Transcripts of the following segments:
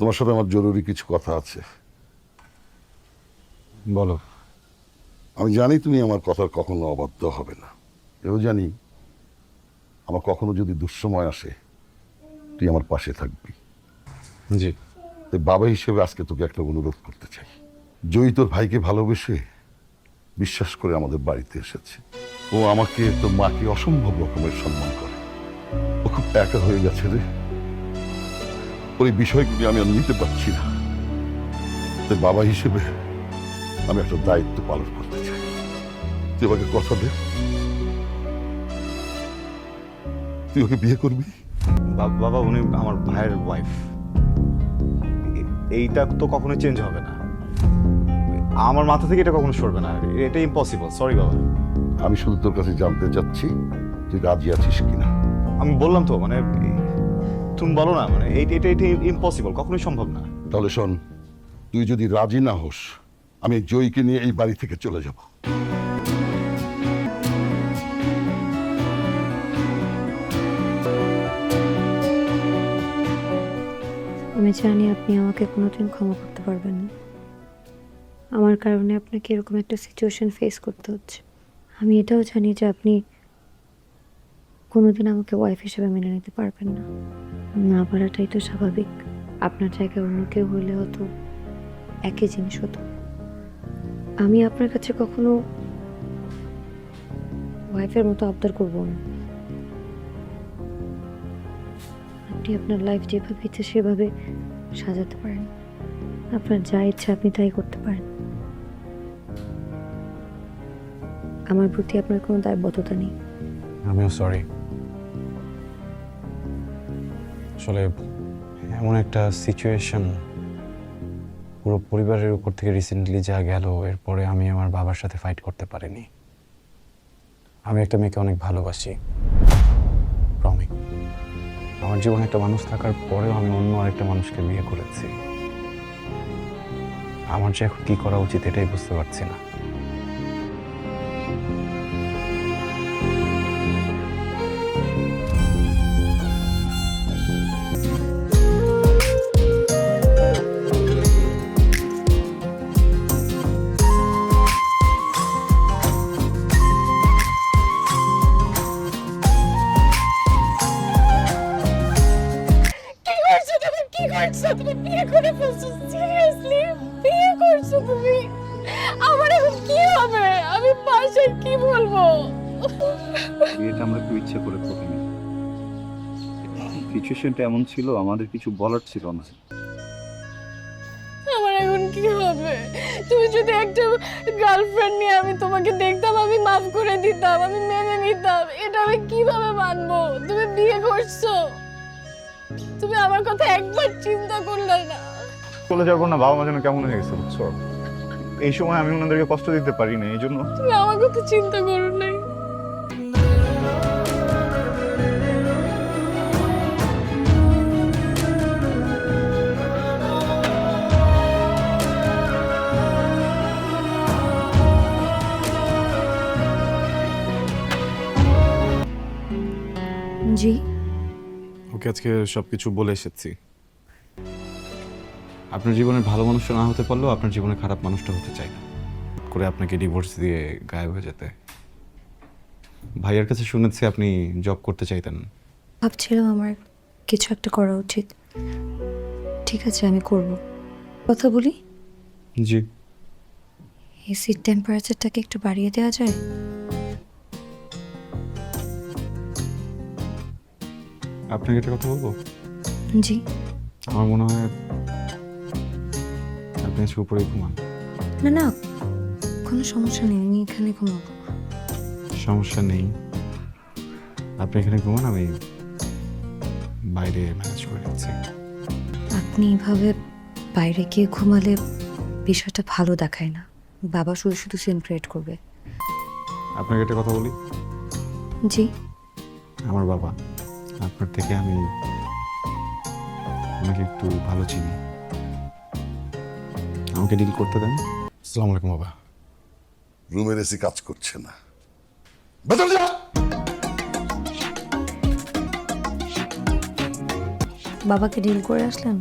তোমার সাথে আমার জরুরি কিছু কথা আছে। বলো। আমি জানি তুমি আমার কথার কখনো অবাধ্য হবে না, এও জানি আমার কখনো যদি দুঃসময় আসে তুই আমার পাশে থাকবি। জি। তাই বাবা হিসেবে আজকে তোকে একটা অনুরোধ করতে চাই। জয়ী তোর ভাইকে ভালোবেসে বিশ্বাস করে আমাদের বাড়িতে এসেছে। ও আমাকে, তোর মাকে অসম্ভব রকমের সম্মান করে। ও খুব একা হয়ে গেছে রে। ওই বিষয়গুলি আমি আর নিতে পারছি না। তাই বাবা হিসেবে আমি একটা দায়িত্ব পালন করতে চাই। তুই আমাকে কথা দে, তুই ওকে বিয়ে করবি। বাবা, উনি আমার ভাইয়ের ওয়াইফ। এইটা তো কখনো চেঞ্জ হবে না। আমার মাথা থেকে এটা কখনো সরবে না। এটা ইম্পসিবল। সরি বাবা। আমি শুধু তোর কাছে জানতে চাচ্ছি তুই রাজি আছিস কিনা। আমি বললাম তো, মানে তুমি বলো না, মানে এটা ইম্পসিবল, কখনোই সম্ভব না। তাহলে শোন, তুই যদি রাজি না হোস আমি জয়ীকে নিয়ে এই বাড়ি থেকে চলে যাব। আমি জানি আপনি আমাকে কোনোদিন ক্ষমা করতে পারবেন না। আমার কারণে আপনাকে এরকম একটা সিচুয়েশন ফেস করতে হচ্ছে। আমি এটাও জানি যে আপনি কোনোদিন আমাকে ওয়াইফ হিসেবে মেনে নিতে পারবেন না। না পারাটাই তো স্বাভাবিক। আপনার জায়গায় অন্য কেউ হলে হতো একই জিনিস হতো। আমি আপনার কাছে কখনো ওয়াইফের মতো আবদার করব না। আপনি আপনার লাইফ যেভাবে ইচ্ছে সেভাবে সাজাতে পারেন। আপনার যা ইচ্ছা আপনি তাই করতে পারেন। আমার প্রতি আপনার কোনো দায়বদ্ধতা নেই। আমিও সরি। আসলে এমন একটা সিচুয়েশন পুরো পরিবারের উপর থেকে রিসেন্টলি যা গেল, এরপরে আমি আমার বাবার সাথে ফাইট করতে পারিনি। আমি একটা মেয়েকে অনেক ভালোবাসি, প্রমি। আমার জীবনে একটা মানুষ থাকার পরেও আমি অন্য আরেকটা মানুষকে বিয়ে করেছি। আমার যে এখন কি করা উচিত এটাই বুঝতে পারছি না। কি করছো তুমি? বিয়ে করে ফেলছো? সিরিয়াসলি বিয়ে করছো তুমি? আমার এখন কি হবে? আমি বাসায় কি বলবো? বিয়েটা আমরা খুব ইচ্ছে করে করিনি। সিচুয়েশনটা এমন ছিল, আমাদের কিছু বলার ছিল না। আমার এখন কি হবে? তুমি যদি একটা গার্লফ্রেন্ড নিয়ে আমি তোমাকে দেখতাম, আমি মাফ করে দিতাম, আমি মেনে নিতাম। এটা আমি কিভাবে মানবো? তুমি বিয়ে করছো, তুমি আমার কথা একবার চিন্তা করলে না? চলে যাবো না, বাবা মা যেন কেমন হয়ে গেছে বুঝছো। এই সময় আমি ওনাদেরকে কষ্ট দিতে পারি না, এই জন্য। তুমি আমার কথা চিন্তা করো নাই। জি। ওকে আজকে সবকিছু বলে এসেছি। আপনার জীবনের ভালো মানুষটা না হতে পারলেও আপনার জীবনে খারাপ মানুষটা হতে চাই না। হুট করে আপনাকে ডিভোর্স দিয়ে গায়েব হয়ে যেতে। ভাইয়ের কাছে শুনেছি আপনি জব করতে চাইতেন। ভাবছিলাম আমার কিছু একটা করা উচিত। ঠিক আছে, আমি করব। কথা বলি। জি। এসির টেম্পারেচারটাকে একটু বাড়িয়ে দেওয়া যায়? আপনাকে একটা কথা বলবো? জি। আমার মনে হয় আপনি আজকে উপরেই ঘুমান। না না, কোনো সমস্যা নেই, আমি এখানে ঘুমাবো। সমস্যা নেই, আপনি এখানে ঘুমান, আমি বাইরে ম্যানেজ করে নিচ্ছি। আপনি এভাবে বাইরে গিয়ে ঘুমালে বিষয়টা ভালো দেখায় না। বাবা শুধু শুধু সিন ক্রিয়েট করবে। আপনাকে একটা কথা বলি। জি। আমার বাবা আপনার থেকে আমি ওনাকে একটু ভালো চিনি। আমাকে ডিল করতে দেন। আসসালামু আলাইকুম বাবা। রুমের এসি কাজ করছে না, ভেতরে যা। বাবাকে ডিল করে আসলেন?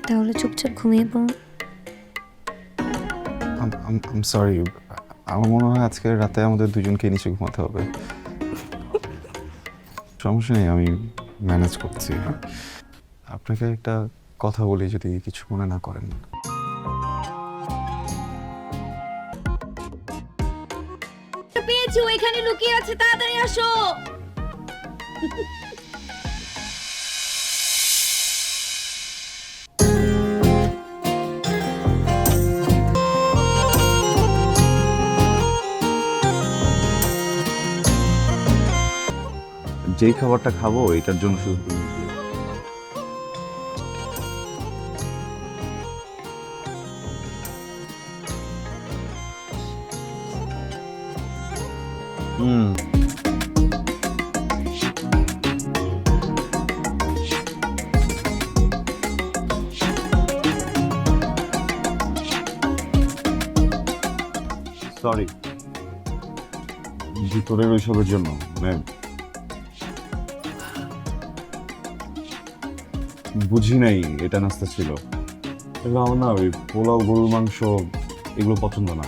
তাহলে চুপচাপ ঘুমিয়ে পড়ুন। আম সরি, আমার মনে হয় আজকে রাতে আমাদের দুজনকে নিচে ঘুমাতে হবে। সমস্যা নেই, আমি ম্যানেজ করছি। আপনাকে একটা কথা বলি, যদি কিছু মনে না করেন। পেয়েছো, এখানে লুকিয়ে আছে, তাড়াতাড়ি আসো। যেই খাবারটা খাবো এটার জন্য শুধু হুম, সরি ভিতরের ওইসবের জন্য, মানে বুঝি নাই এটা নাস্তা ছিল। এগুলো আমার না ওই পোলাও, গরুর মাংস এগুলো পছন্দ না।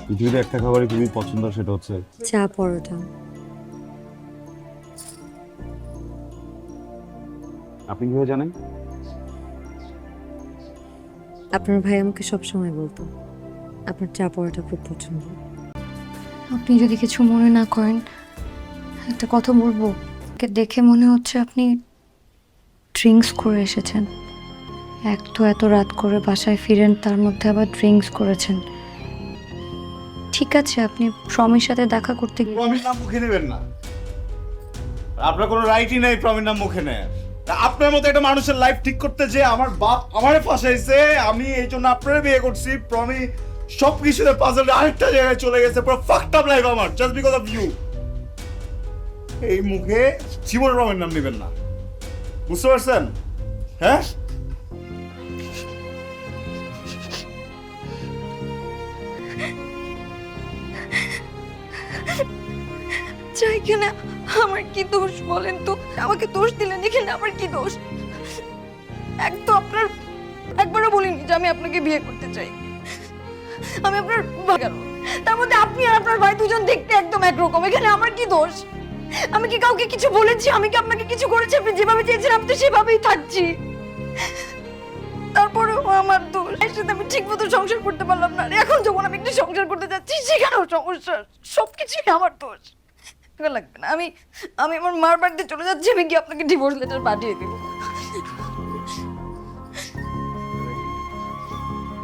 পৃথিবীতে একটা খাবারই খুবই পছন্দ, সেটা হচ্ছে চা পরোটা। আপনি কিভাবে জানেন? আপনার ভাই আমাকে সবসময় বলতো আপনার চা পরোটা খুব পছন্দ। আপনি যদি কিছু মনে না করেন, একটা কথা বলবো। ওকে দেখে মনে হচ্ছে আপনি ড্রিঙ্কস করে এসেছেন। এক তো এত রাত করে বাসায় ফিরেন, তার মধ্যে আবার ড্রিঙ্কস করেছেন। ঠিক আছে, আপনি প্রমির সাথে দেখা করতে প্রমির নাম মুখে নেবেন না। আপনার কোনো রাইটই নাই প্রমির নাম মুখে নেয়। আপনার মতো একটা মানুষের লাইফ ঠিক করতে যে আমার বাপ আমারে ফাঁসাইছে, আমি এই জন্য আপনারে বিয়ে করছি। প্রমি সব কিছুতে পাজল আরেকটা জায়গায় চলে গেছে, পুরো ফাকড আপ লাইফ আমার, জাস্ট বিকজ অফ ইউ। এই মুখে জীবনের প্রমির নাম নেবেন না, বুঝতে পারছেন? হ্যাঁ, চাই কেন? আমার কি দোষ বলেন তো? আমাকে দোষ দিলেন এখানে, আমার কি দোষ? এক তো আপনার একবারও বলিনি যে আমি আপনাকে বিয়ে করতে চাই। আমি আপনার কেন? তার মধ্যে আপনি আর আপনার ভাই দুজন দেখতে একদম একরকম, এখানে আমার কি দোষ? আমি কি কাউকে কিছু বলেছি? আমি কি আপনাকে কিছু করেছি? আপনি যেভাবে চেয়েছেন আমি তো সেভাবেই থাকছি। তারপরেও আমার দোষ, এর সাথে আমি ঠিক মতো সংসার করতে পারলাম না। আর এখন যখন আমি একটু সংসার করতে যাচ্ছি সেখানেও সমস্যা, সবকিছুই আমার দোষ। লাগবে না, আমি আমার মার বাড়িতে চলে যাচ্ছি। আমি কি আপনাকে ডিভোর্স লেটার পাঠিয়ে দিব?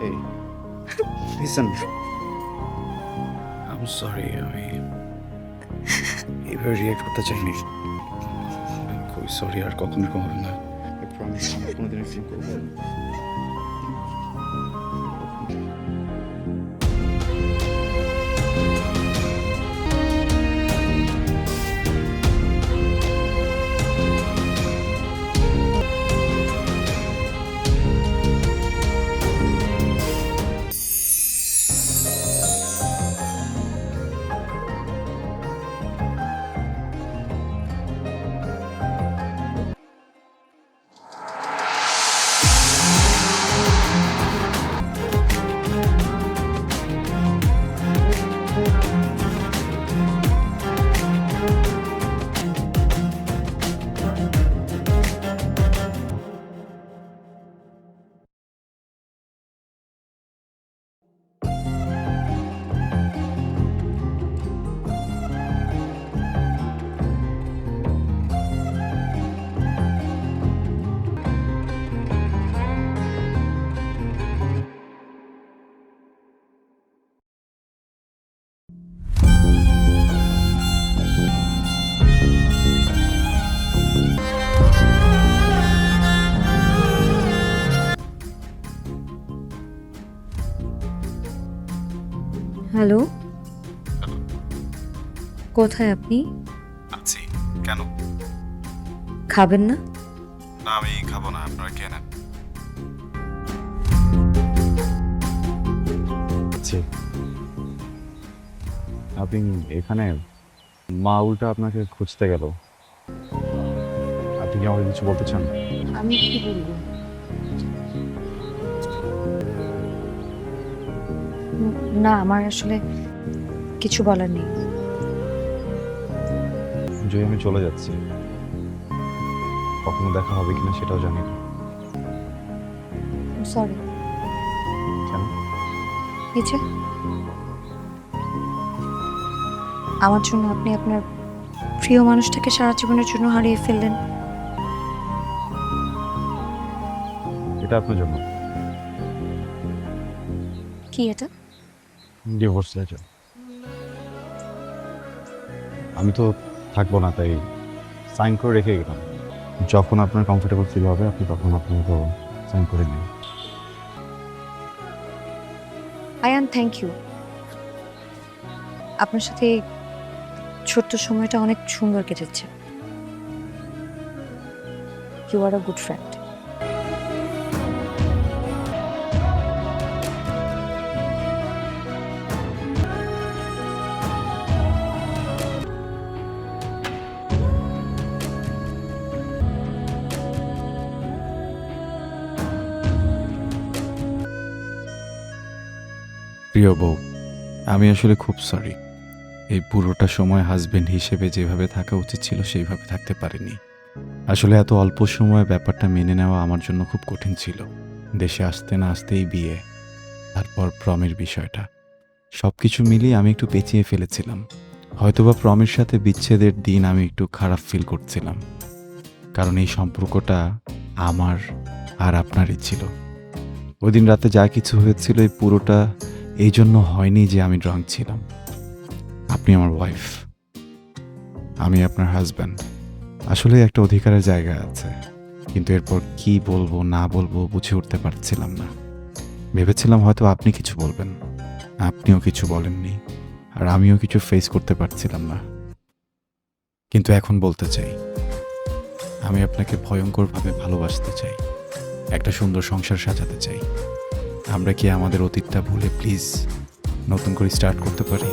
এই লিসেন, আই এম সরি, আমি এইভাবে রিয়েক্ট করতে চাইনি। খুবই সরি, আর কখনো এরকম হবে না। আই প্রমিস আমি কোনোদিন এরকম করবো না। হ্যালো, কোথায় আপনি? আছি। কেন? খাবেন না? না, আমি খাবো না, আপনারা খেয়ে নেন। আপনি এখানে? মা উল্টা আপনাকে খুঁজতে গেল। আপনি কি আমাকে কিছু বলতে চান? আমি কি বলবো? না, আমার আসলে কিছু বলার নেই। জয়, আমি চলে যাচ্ছি। কখনো দেখা হবে কিনা সেটাও জানি না। সরি। কেন? এই যে আমার জন্য আপনি আপনার প্রিয় মানুষটাকে সারা জীবনের জন্য হারিয়ে ফেললেন। এটা আপনার জন্য। কি এটা? Divorce letter. আমি তো থাকবো না, তাই সাইন করে রেখে গেলাম। যখন আপনার কমফোর্টেবল ফিল হবে আপনি তখন আপনাকে সাইন করে নিন। Ayaan, thank you. আপনার সাথে এই ছোট্ট সময়টা অনেক সুন্দর কেটেছে। You are a good friend. প্রিয় বউ, আমি আসলে খুব সরি। এই পুরোটা সময় হাজবেন্ড হিসেবে যেভাবে থাকা উচিত ছিল সেইভাবে থাকতে পারিনি। আসলে এত অল্প সময় ব্যাপারটা মেনে নেওয়া আমার জন্য খুব কঠিন ছিল। দেশে আসতে না আসতেই বিয়ে, তারপর প্রমের বিষয়টা, সব কিছু মিলিয়ে আমি একটু পেঁচিয়ে ফেলেছিলাম। হয়তোবা প্রমের সাথে বিচ্ছেদের দিন আমি একটু খারাপ ফিল করছিলাম, কারণ এই সম্পর্কটা আমার আর আপনারই ছিল। ওই দিন রাতে যা কিছু হয়েছিল এই পুরোটা এই জন্য হয়নি যে আমি ড্রাঙ্ক ছিলাম। আপনি আমার ওয়াইফ, আমি আপনার হাজব্যান্ড। আসলে একটা অধিকারের জায়গা আছে, কিন্তু এরপর কি বলবো না বলবো বুঝে উঠতে পারছিলাম না। ভেবেছিলাম হয়তো আপনি কিছু বলবেন, আপনিও কিছু বলেননি, আর আমিও কিছু ফেস করতে পারছিলাম না। কিন্তু এখন বলতে চাই, আমি আপনাকে ভয়ঙ্করভাবে ভালোবাসতে চাই, একটা সুন্দর সংসার সাজাতে চাই। আমরা কি আমাদের অতীতটা ভুলে প্লিজ নতুন করে স্টার্ট করতে পারি?